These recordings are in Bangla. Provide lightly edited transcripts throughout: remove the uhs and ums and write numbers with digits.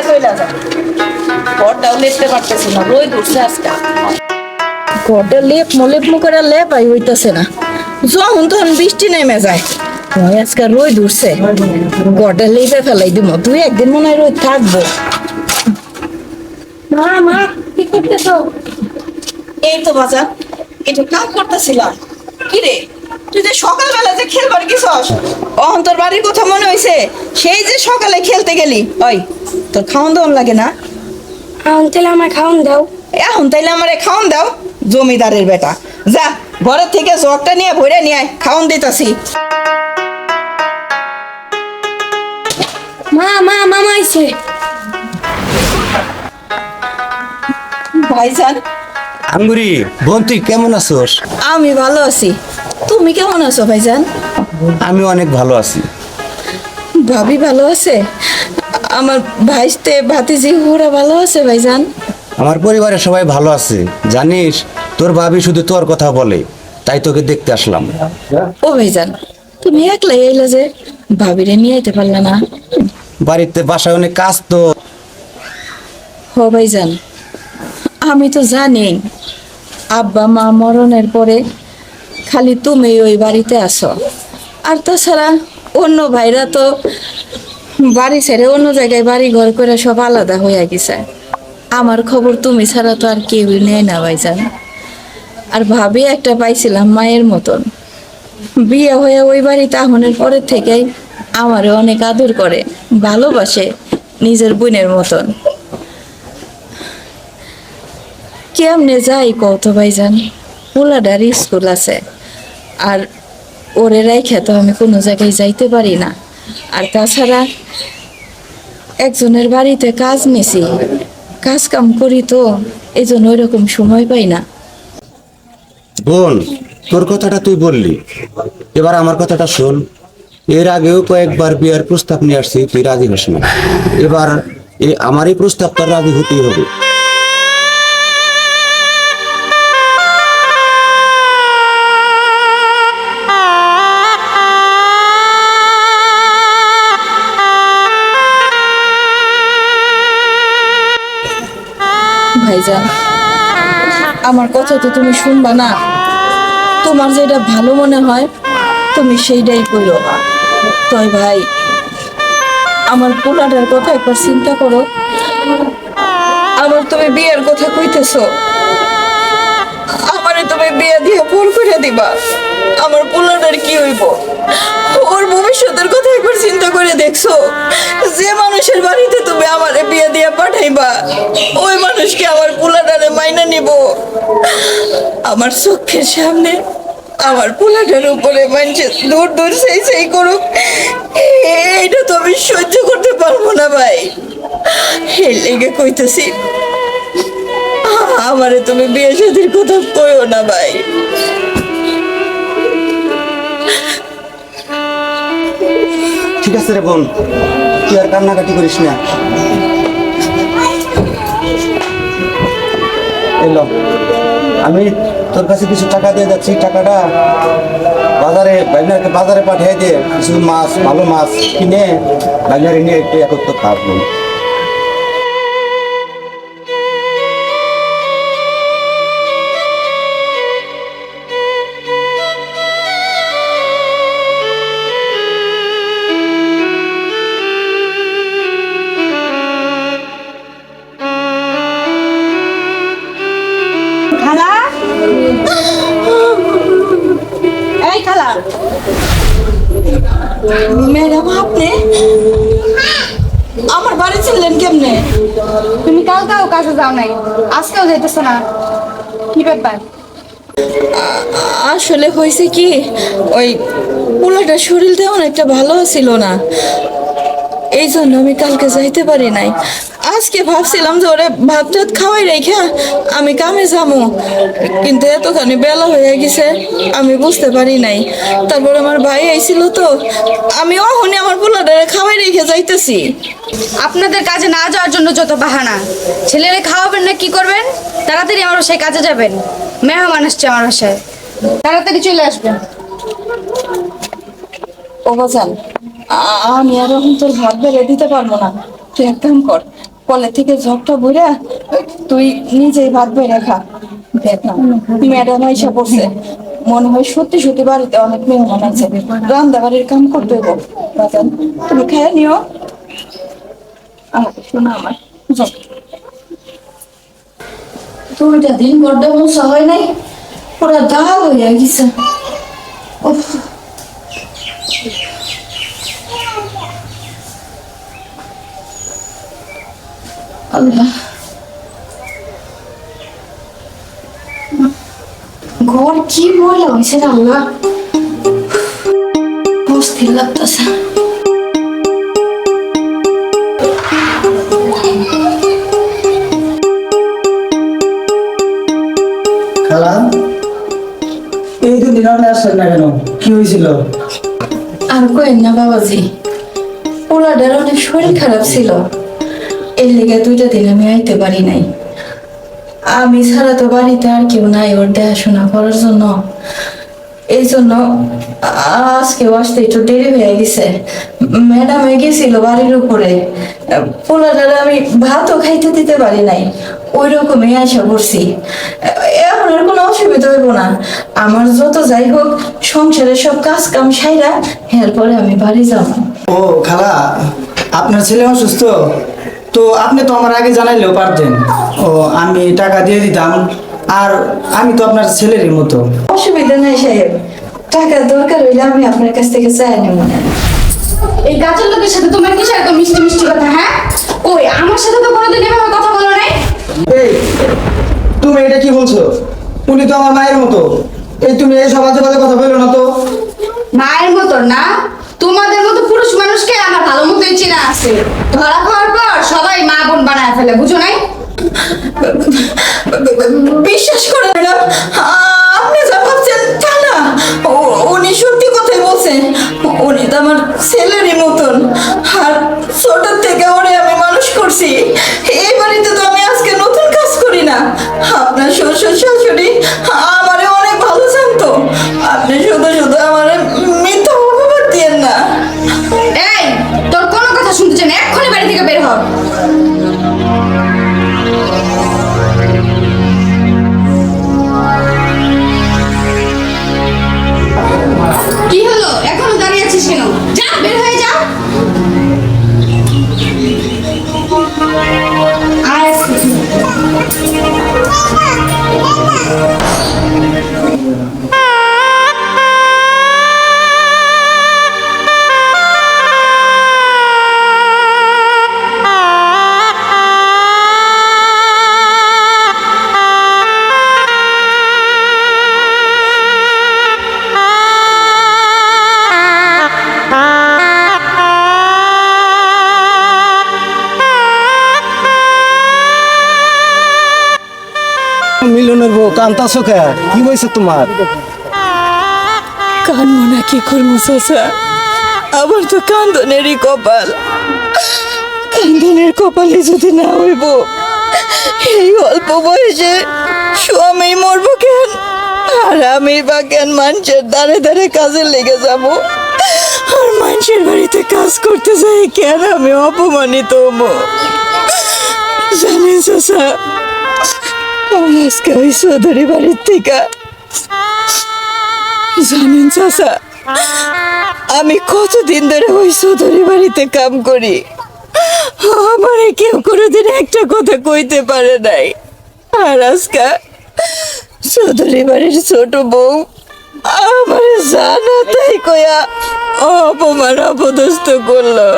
দিয়ে চলে যা। ঘরটাও লেপতে পারতেছি না, রোদ উঠছে আজকে। ঘরটা লেপ করে লেপাই হইতেছে না, যখন তখন বৃষ্টি নেমে যায়। ওই আজকে রোদ উঠছে, ঘরটা লেপে ফেলাই দিব, তুই একদিন মনে হয় রোদ থাকবো। মা মা কি করতেছো? এই তো বাজার, এটা কাম করতেছিলাম। কিরে, তুই যে সকালবেলা যে খেলবার গেছস, অহন তোর বাড়ির কথা মনে হইছে? সেই যে সকালে খেলতে গেলি, ওই তোর খাওন দাওন লাগে না? তাহলে আমার খাওন দাও। এখন তাইলে আমারে খাওন দাও, জমিদারের বেটা। যা ঘরের থেকে জগটা নিয়ে ভরে নিয়ে আয়, খাওন দিতাছি। মামা আইছে। ভাইজান, আঙ্গুরি বোন, তুই কেমন আছোস? আমি ভালো আছি, তুমি কেমন আছো ভাইজান? আমি অনেক ভালো আছি। ভাবি ভালো আছে? আমার ভাইস্তে ভাতিজি ওরা ভালো আছে ভাইজান? আমার পরিবারের সবাই ভালো আছে। জানিস, তোর ভাবি শুধু তোর কথা বলে, তাই তোকে দেখতে আসলাম। ও ভাইজান, তুমি একলাই আইলা যে, ভাবিরে নিয়ে আইতে পারলে না? বাড়িতে বাসায় অনেক কাজ তো। ও ভাইজান, আমি তো জানি আব্বা মা মরণের পরে খালি তুমি ওই বাড়িতে আসো, আর তাছাড়া অন্য ভাইরা তো বাড়ি ছেড়ে অন্য জায়গায় বাড়ি ঘর করে সব আলাদা হয়ে গেছে। আমার খবর তুমি ছাড়া তো আর কেউ নেয় না ভাইজান। আর ভাবি একটা পাইছিলাম মায়ের মতন, বিয়ে হয়ে ওই বাড়িতে আহনের পরের থেকেই আমারে অনেক আদর করে, ভালোবাসে নিজের বোনের মতন। কেমনে যাই কত ভাইজান, পোলাডার স্কুল আছে, আর ওরে রাইখা তো আমি কোনো জায়গায় যাইতে পারি না। আর তাছাড়া একজনের বাড়িতে কাজ নিছি, কাজ কাম করি তো এই জন্য ওই রকম সময় পাই না। বোন, তোর কথাটা তুই বললি, এবার আমার কথাটা শোন। এর আগেও কয়েকবার বিয়ের প্রস্তাব নিয়ে আসছি, তুই রাজি হস না। এবার আমার এই প্রস্তাবটা রাজি হতেই হবে। ভাইজান, আমার কথা তো তুমি শুনবা না? তোমার যেটা ভালো মনে হয় তুমি সেইটাই করো। তাই ভাই, আমার পোলাটার কথা একবার চিন্তা করো। আবার তুমি বিয়ের কথা কইতেছো, আমারে তুমি বিয়ে দিয়ে ভুল করে দিবা, আমার পোলাটার কি হইব? ওর ভবিষ্যতের কথা একবার চিন্তা করে দেখছো? যে মানুষের বাড়িতে তুমি আমারে বিয়ে দিয়ে পাঠাইবা, ওই মানুষকে আমার পোলাটারে মাইনা নিব? আমার চোখের সামনে আমার পোলাটার উপরে মানুষে দূর দূর সেই করুক, এইটা তো আমি সহ্য করতে পারবো না ভাই। এই লেগে কইতেছি, আমারে তুমি বিয়ে শাদীর কথা কইও না ভাই। ঠিক আছে রে বোন, তুই আর কান্নাকাটি করিস না। এলো, আমি তোর কাছে কিছু টাকা দিয়ে যাচ্ছি। টাকাটা বাজারে পাঠিয়ে দিয়ে কিছু মাছ, ভালো মাছ কিনে বাজারে নিয়ে একটু একত্র খাবো। খালা, এই খালা। ম্যাডাম, আপনি আমার বাড়ি ছিলেন কেমনে? তুমি কালকেও কাজে যাও নাই, আজকেও যাইতেছো না, কি ব্যাপার? আসলে হয়েছে কি, ওই পোলাটার শরীর তেমন একটা ভালো ছিল না, এই জন্য আমি কালকে যাইতে পারি নাই। আজকে ভাবছিলাম যে ওরে ভাত টাত খাওয়াই রেখা আমি কামে যাবো, কিন্তু এতখানি বেলা হয়ে গেছে আমি বুঝতে পারি নাই। তারপর আমার ভাই আইছিল তো, আমি অহনি আমার পোলাটারে খাওয়াই রেখে যাইতেছি। আপনাদের কাজে না যাওয়ার জন্য যত বাহানা। ছেলেরে খাওয়াবেন না কি করবেন? তাড়াতাড়ি আমার বাসায় কাজে যাবেন, মেহমান আসছে আমার বাসায়, তাড়াতাড়ি চলে আসবেন। ও বাজান, আমি আর এখন তোর ভাত বেড়ে দিতে পারবো না, তুই এক কাম কর, কলে থেকে ঝকটা বইরা তুই নিজেই ভাত বেড়ে খা। দেখ না ম্যাডাম আইসা পড়ছে, মনে হয় সত্যি সত্যি বাড়িতে অনেক মেহমান আছে, রান্না বাড়ির কাম করতে হইব। বাজান তুমি খেয়ে নিও। শোনা আমার যাও। দুইটা দিন বড্ড মশা হয় নাই, পুরা দাগ হইয়া গেছে। উফ। আল্লাহ, ঘর কি ময়লা হয়েছে রে আল্লাহ, অস্থির লাগতেছে। খালা, এই দুদিন আপনি আসলেন না কেন? কি হয়েছিল? আর কইন না বাবাজি, পোলাটার অনেক শরীর খারাপ ছিল, এর লেগে দুইটা দিন আমি আইতে পারি নাই। আমি ছাড়া তো বাড়িতে আর কেউ নাই ওর দেখাশোনা করার জন্য, এই জন্য আজকেও আসতে একটু দেরি হয়ে গেছে। ম্যাডাম গেছিল বাড়ির উপরে, পোলাটার আমি ভাতও খাইতে দিতে পারি নাই, ওই রকমই আশা করছি। এখন আর কোনো অসুবিধা হইব না, আমার যত যাই হোক সংসারের সব কাজ কাম সাইরা এরপরে আমি বাড়ি যাবো। ও খালা, আপনার ছেলে অসুস্থ তো আপনি তো আমার আগে জানাইলেও পারতেন। ও আমি টাকা দিয়ে দিতাম, আর আমি তো আপনার ছেলেরই মতো। অসুবিধা নাই সাহেব, টাকার দরকার হইলে আমি আপনার কাছ থেকে চাই নেব না। এই কাজের লোকের সাথে তোমার কিসের এত মিষ্টি মিষ্টি কথা? হ্যাঁ, কই আমার সাথে তো কোনোদিন এভাবে কথা বলো নাই। এই তুমি এটা কি বলছো? উনি তো আমার মায়ের মতো। এই তুমি এই সব আজে বাজে কথা বলো না তো। মায়ের মতো না, তোমাদের মতো পুরুষ মানুষকে আমার ভালো মতোই চেনা আছে। ধরা খাওয়ার পর সবাই মা বোন বানায় ফেলে, বুঝো নাই? বিশ্বাস করে ম্যাডাম, আপনি যা ভাবছেন তা না, উনি সত্যি কথাই বলছেন। উনি তো আমার ছেলেরই মতন, আর ছোট থেকে ওরে আমি মানুষ করছি। এই বাড়িতে তো আমি আজকে নতুন কাজ করি না। আপনার শ্বশুর শাশুড়ি আমারে অনেক ভালো জানতো, আপনি শুধু শুধু আমারে মিথ্যা অপবাদ দিয়েন না। এই তোর কোনো কথা শুনতে চাই না, এক্ষুনি বাড়ি থেকে বের হ। কি হলো, এখনো দাঁড়িয়ে আছিস কেন? যা বের হয়ে যা। আয় আজকে। মিলনের বউ কান্তাছো কে? কি হয়েছে তোমার? কানবো না কি করবো চাচা, আবার তো কান্দনেরই কপাল। কান্দনের কপালে যদি না হইব, এই অল্প বয়সে স্বামী মরবো কেন, আর আমি বা কেন মানুষের দাঁড়ে দাঁড়ে কাজে লেগে যাব, আর মানুষের বাড়িতে কাজ করতে যাই কেন আমি অপমানিত হবো। জানেন চাচা, আজকে ওই চৌধুরী বাড়ির থেকে, জানেন চাচা, আমি কতদিন ধরে ওই চৌধুরী বাড়িতে কাম করি, আমারে কেউ কোনোদিন একটা কথা কইতে পারে নাই। আর আজকে চৌধুরী বাড়ির ছোট বউ আমারে জানা তাই কয়া অপমান অপদস্থ করলো,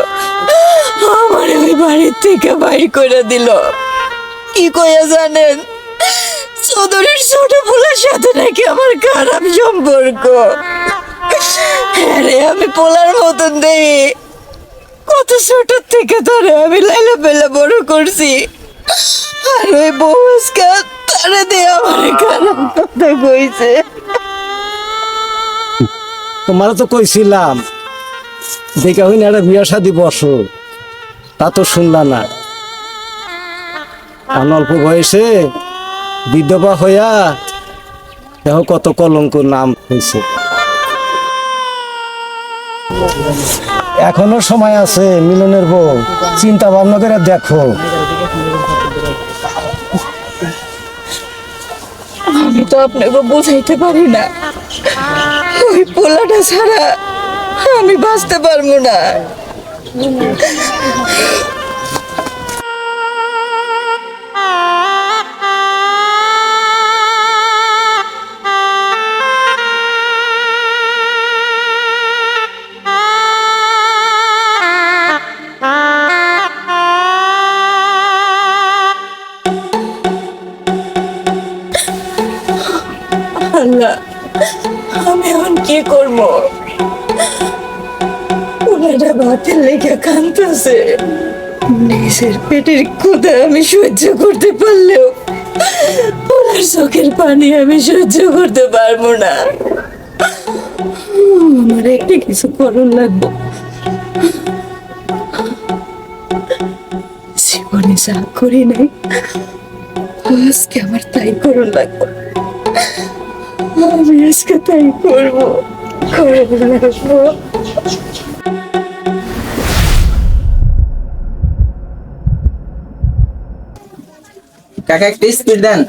আমারে ওই বাড়ির থেকে বাইর করে দিল। কি কয়া জানেন, চৌধুরীর ছোট পোলার সাথে নাকি আমার খারাপ সম্পর্ক। আরে আমি পোলার মতন দেই, কত ছোট থেকে ধরে আমি লাইলা পেলা বড় করছি, আর ওই বউ আজকে তারে দিয়ে আমার খারাপ কথা কইছে। তোমার তো কইছিলাম দেখা হইনি একটা বিয়া শাদি বসো, তা তো শুনলা না। আর অল্প বয়সে বিধবা হইয়া দেখো কত কলঙ্ক নাম হয়েছে। এখনো সময় আছে মিলনের বউ, চিন্তা ভাবনা করে দেখো। আমি তো আপনাকে বোঝাইতে পারি না, ওই পোলাটা ছাড়া আমি বাঁচতে পারবো না। আল্লাহ, আমি এখন কি করব? ওনারা ভাতের লেগে কাঁদতেছে, নিজের পেটের ক্ষুধা আমি সহ্য করতে পারলেও ওনার চোখের পানি আমি সহ্য করতে পারবো না। আমার একটা কিছু করণ লাগবো। জীবনে যা করি নাই, আজকে আমার তাই করণ লাগবো। আমি আজকে তাই করবো, করে আসবো। কাকা একটু স্পিড দেন।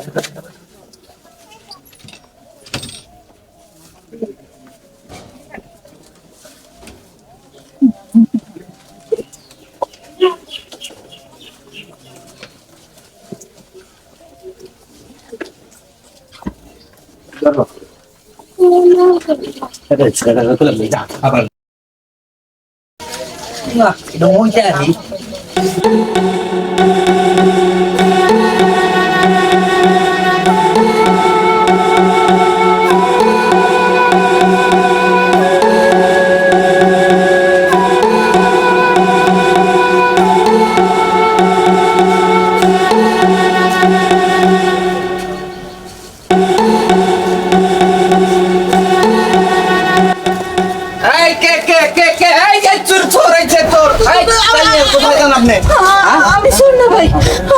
আমি শোন না ভাই,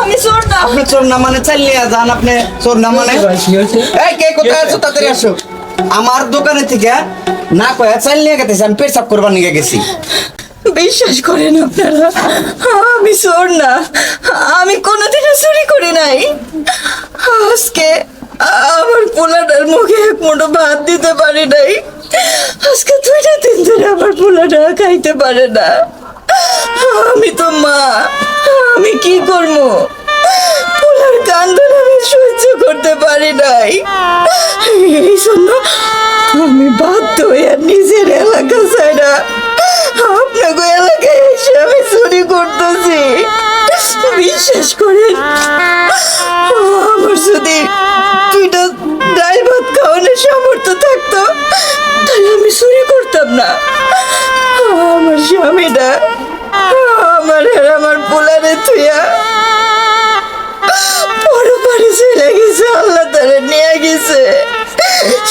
আমি শোন না। আপনি চোর না মানে চালিয়ে যান, আপনি চোর না মানে এই কে কোথায় আছো তাড়াতাড়ি আসো। আমার দোকানে থেকে না কয়া চাল নিয়ে গেছে, আমি পেশাব করবার নিয়ে গেছি। বিশ্বাস করেন আপনারা, আমি চোর না, আমি কোনোদিনও চুরি করি নাই। আজকে আমার পোলাটার মুখে এক মুঠো ভাত দিতে পারি নাই, আজকে 2টা দিন ধরে আমার পোলাটা খাইতে পারে না। আমি তো মা, আমি কি করবো? পোলার কান্দন আমি সহ্য করতে পারি নাই, এই জন্য আমি বাধ্য হয়ে নিজের এলাকা ছাড়া আপনাকে এলাকায় এসে আমি চুরি করতেছি। বিশ্বাস করেন, আমার যদি 2টা ডাল ভাত খাওয়ানোর সামর্থ্য থাকতো তাহলে আমি চুরি করতাম না। আমার স্বামীটা আমার পোলারে থুয়া পরপারে চলে গেছে, আল্লাহ তারে নিয়ে গেছে।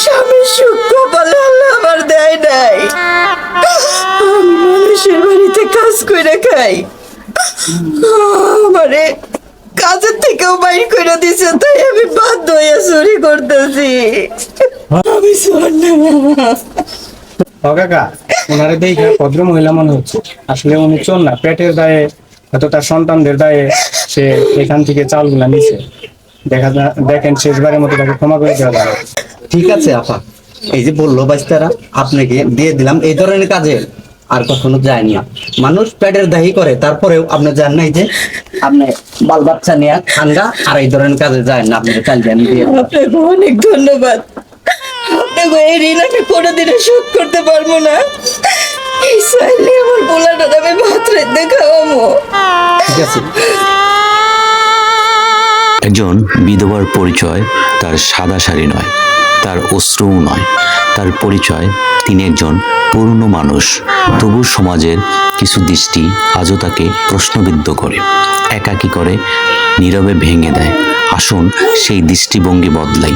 স্বামীর সুখ কপালে আল্লাহ আমার দেয় নাই। আমি মানুষের বাড়িতে কাজ করে খাই, আমারে কাজের থেকেও বাইর করে দিছে, তাই আমি বাধ্য হয়ে চুরি করতেছি। আমি চোর না। ও কাকা, ওনারে দেখে ভদ্র মহিলা মনে হচ্ছে, আসলে উনি চোর না, পেটের দায়ে হয়তো তার সন্তানদের দায়ে সে এখান থেকে চালগুলা নিছে। দেখেন শেষবারের মতো তাকে ক্ষমা করে দেওয়া যাবে। ঠিক আছে আপা, এই যে বললো বাইস্তারা, আপনাকে দিয়ে দিলাম, এই ধরনের কাজে আর কখনো যায়নি। মানুষ পেটের দাহি করে, তারপরেও আপনি জান নাই যে আপনি বাল বাচ্চা নিয়ে খানগা আর এই ধরনের কাজে যায় না। আপনি চালিয়ে আমি দিয়ে দিলাম। আপনাকে অনেক ধন্যবাদ। আপনাকে এই ঋণ আমি কোনোদিনও শোধ করতে পারবো না। এই চাইলে আমার পোলাটা আমি ভাত রাইতে খাওয়াবো। ঠিক আছে। একজন বিধবার পরিচয় তার সাদা শাড়ি নয়, তার অশ্রুও নয়, তার পরিচয় তিনি একজন পুরনো মানুষ। তবু সমাজের কিছু দৃষ্টি আজও তাকে প্রশ্নবিদ্ধ করে, একাকী করে, নীরবে ভেঙে দেয়। আসুন সেই দৃষ্টিভঙ্গি বদলাই।